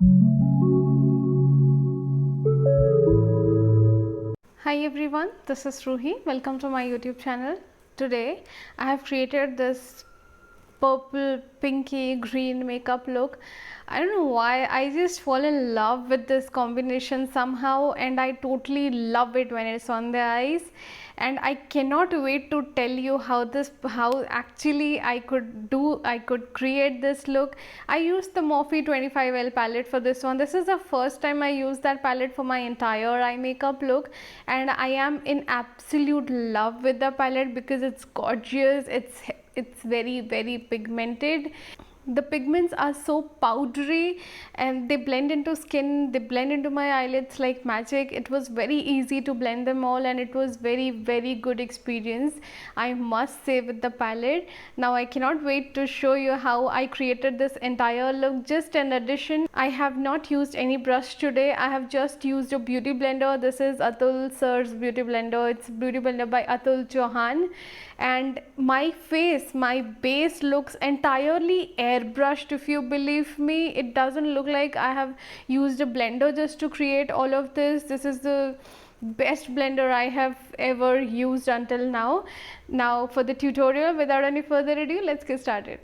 Hi everyone, this is Ruhi. Welcome to my YouTube channel. Today I have created this purple, pinky, green makeup look. I don't know why, I just fall in love with this combination somehow, and I totally love it when it's on the eyes. And I cannot wait to tell you how actually I could create this look. I used the Morphe 25L palette for this one. This is the first time I used that palette for my entire eye makeup look, and I am in absolute love with the palette because it's gorgeous. It's very pigmented. The pigments are so powdery and they blend into skin, they blend into my eyelids like magic. It was very easy to blend them all, and it was very good experience, I must say, with the palette. Now I cannot wait to show you how I created this entire look. Just an addition, I have not used any brush today. I have just used a beauty blender. This is Atul sir's beauty blender. It's beauty blender by Atul Chauhan, and my base looks entirely airbrushed. If you believe me, it doesn't look like I have used a blender just to create all of this. This is the best blender I have ever used until now. Now for the tutorial, without any further ado, let's get started.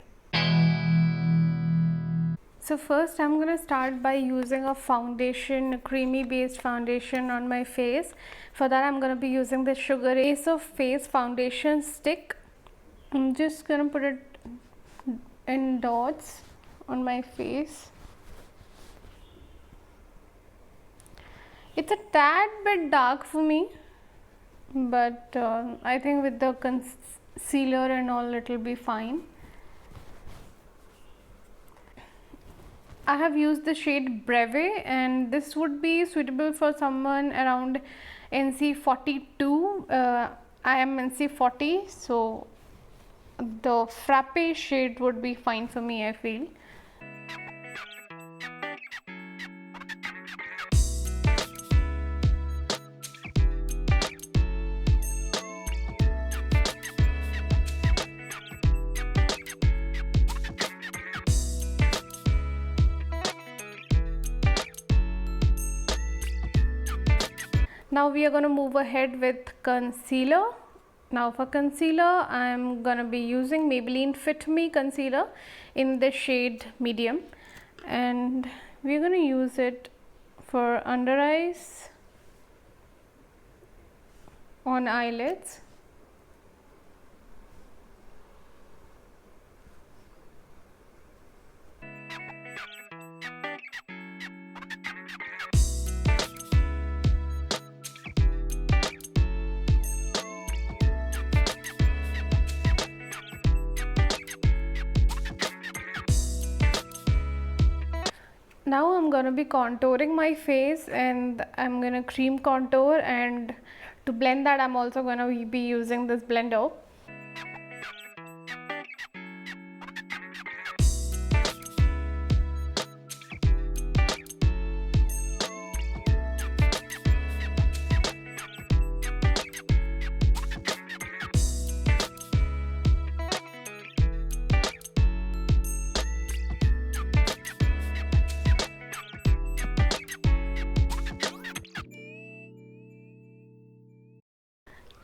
So first I'm going to start by using a foundation, a creamy based foundation on my face. For that I'm going to be using the Sugar Ace of Face foundation stick. I'm just going to put it in dots on my face. It's a tad bit dark for me, but I think with the concealer and all it will be fine. I have used the shade Breve, and this would be suitable for someone around NC 42. I am NC 40, so the frappe shade would be fine for me, I feel. Now we are going to move ahead with concealer. Now for concealer, I am going to be using Maybelline Fit Me concealer in the shade medium, and we are going to use it for under eyes, on eyelids, Now I'm going to be contouring my face, and I'm going to cream contour, and to blend that I'm also going to be using this blender.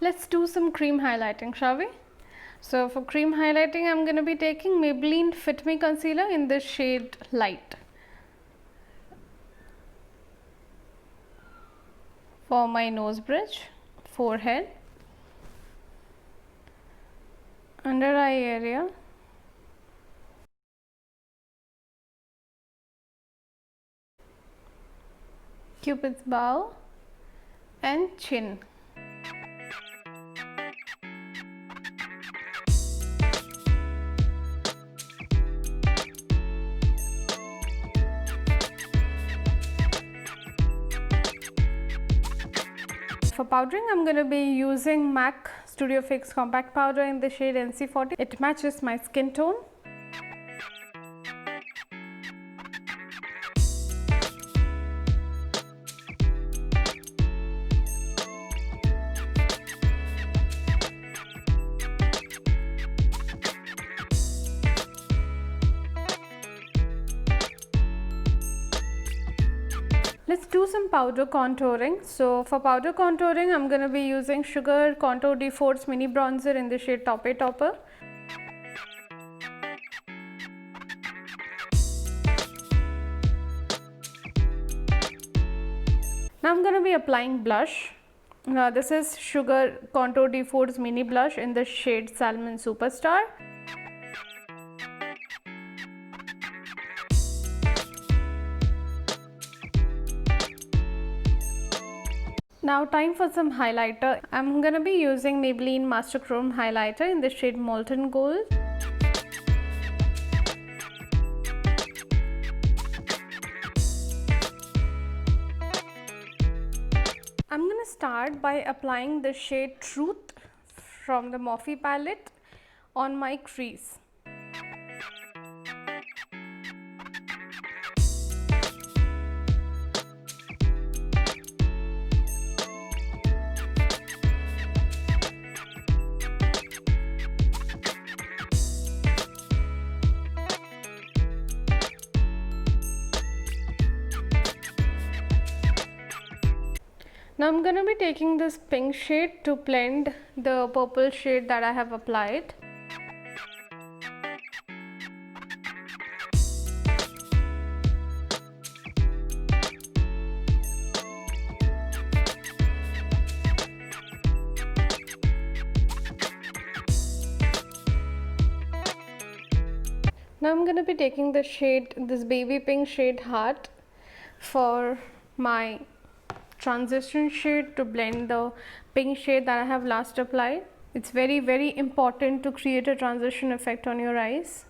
Let's do some cream highlighting, shall we? So for cream highlighting, I'm going to be taking Maybelline Fit Me concealer in the shade Light. For my nose bridge, forehead, under eye area, Cupid's bow, and chin. For powdering, I'm going to be using MAC Studio Fix Compact Powder in the shade NC40. It matches my skin tone. Let's do some powder contouring. So for powder contouring, I'm going to be using Sugar Contour D4's Mini Bronzer in the shade Toppe Topper. Now I'm going to be applying blush. This is Sugar Contour D4's Mini Blush in the shade Salmon Superstar. Now time for some highlighter. I'm going to be using Maybelline Master Chrome highlighter in the shade Molten Gold. I'm going to start by applying the shade Truth from the Morphe palette on my crease. Now I'm going to be taking this pink shade to blend the purple shade that I have applied. Now I'm going to be taking the shade, this baby pink shade Heart, for my transition shade to blend the pink shade that I have last applied. It's very important to create a transition effect on your eyes.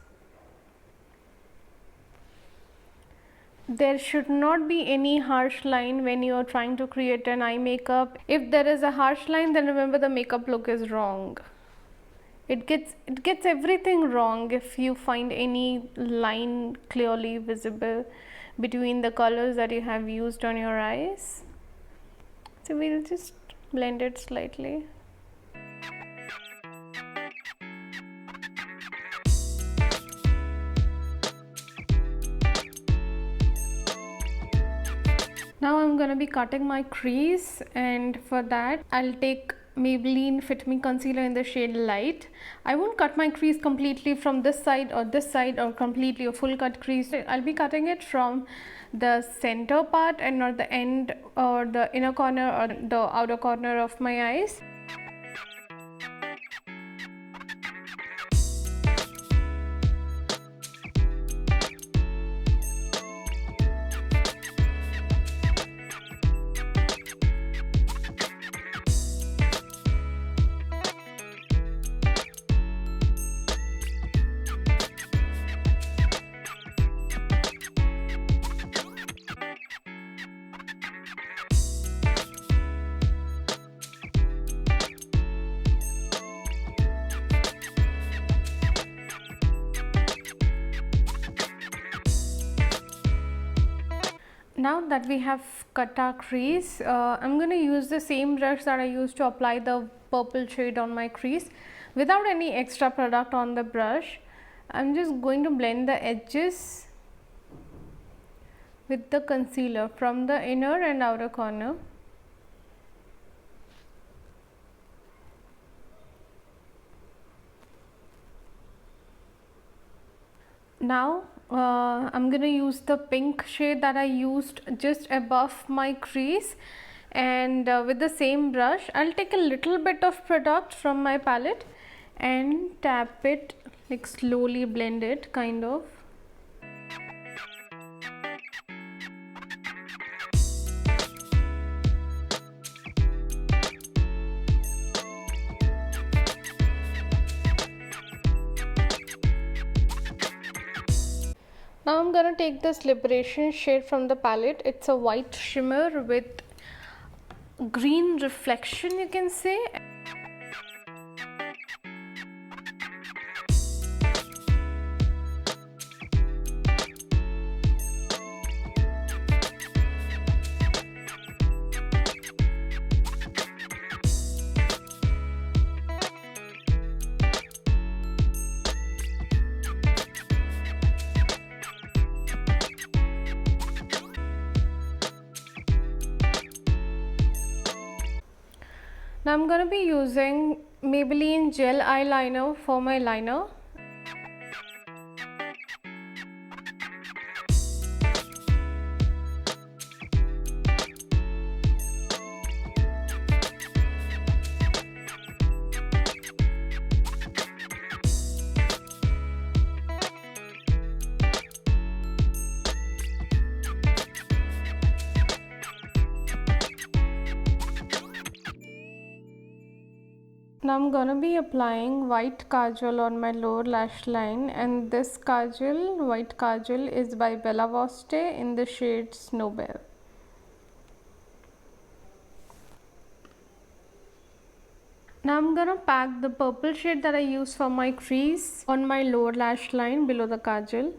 There should not be any harsh line when you are trying to create an eye makeup. If there is a harsh line, then remember the makeup look is wrong. It gets everything wrong if you find any line clearly visible between the colors that you have used on your eyes. So we'll just blend it slightly. Now I'm going to be cutting my crease, and for that I'll take Maybelline Fit Me Concealer in the shade Light. I won't cut my crease completely from this side or completely a full cut crease. I'll be cutting it from the center part and not the end or the inner corner or the outer corner of my eyes. Now that we have cut our crease, I'm going to use the same brush that I used to apply the purple shade on my crease. Without any extra product on the brush, I'm just going to blend the edges with the concealer from the inner and outer corner. Now I'm going to use the pink shade that I used just above my crease, and with the same brush I'll take a little bit of product from my palette and tap it, like slowly blend it kind of. Now I'm gonna take this Liberation shade from the palette. It's a white shimmer with green reflection, you can say. Now I'm going to be using Maybelline gel eyeliner for my liner. Now I'm gonna be applying white kajal on my lower lash line, and this kajal, white kajal, is by Bella Voste in the shade Snowbell. Now I'm gonna pack the purple shade that I use for my crease on my lower lash line below the kajal.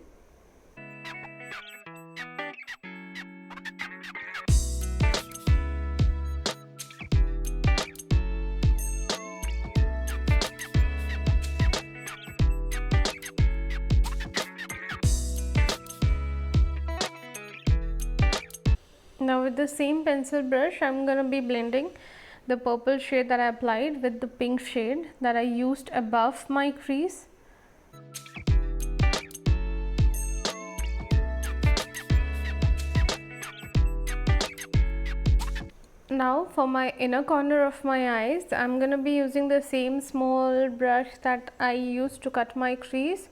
Now with the same pencil brush, I'm going to be blending the purple shade that I applied with the pink shade that I used above my crease. Now for my inner corner of my eyes, I'm going to be using the same small brush that I used to cut my crease,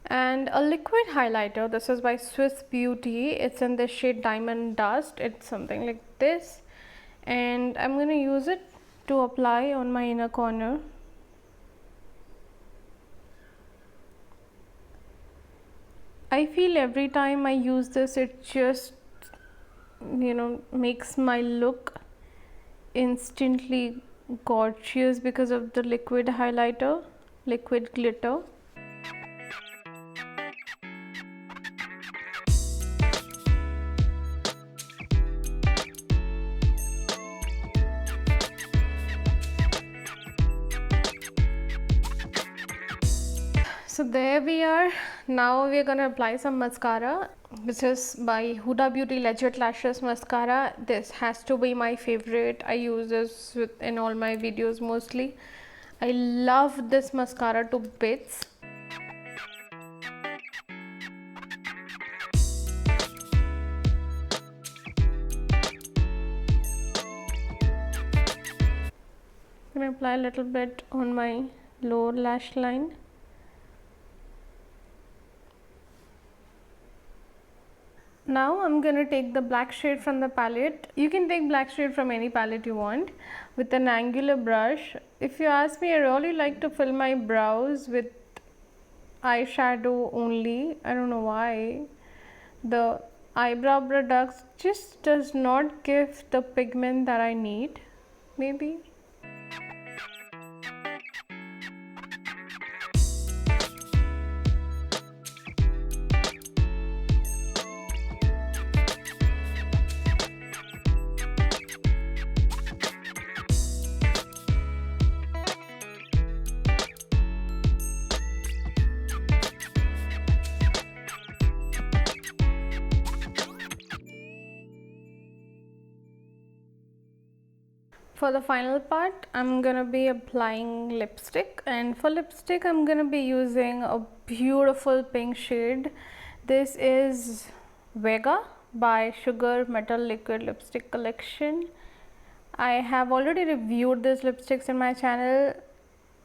and a liquid highlighter. This is by Swiss Beauty. It's in the shade Diamond Dust. It's something like this, and I'm going to use it to apply on my inner corner. I feel every time I use this, it just, makes my look instantly gorgeous because of the liquid highlighter, liquid glitter. So there we are. Now we are going to apply some mascara. This is by Huda Beauty Legit Lashes mascara. This has to be my favorite. I use this in all my videos mostly. I love this mascara to bits. I'm going to apply a little bit on my lower lash line. Now I'm going to take the black shade from the palette. You can take black shade from any palette you want with an angular brush. If you ask me, I really like to fill my brows with eyeshadow only. I don't know why. The eyebrow product just does not give the pigment that I need, maybe. For the final part, I'm gonna be applying lipstick, and for lipstick I'm gonna be using a beautiful pink shade. This is Vega by Sugar Mettle Liquid Lipstick Collection. I have already reviewed these lipsticks in my channel.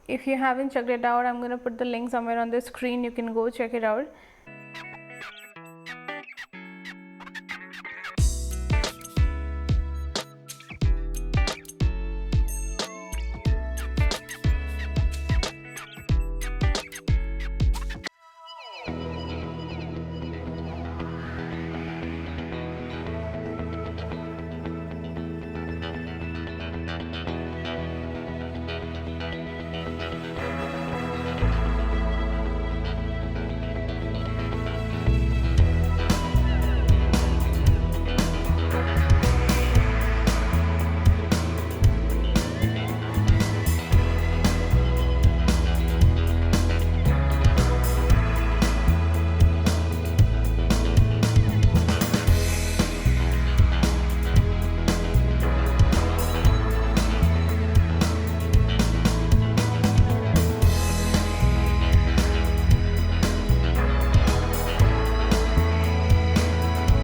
If you haven't checked it out, I'm gonna put the link somewhere on the screen. You can go check it out.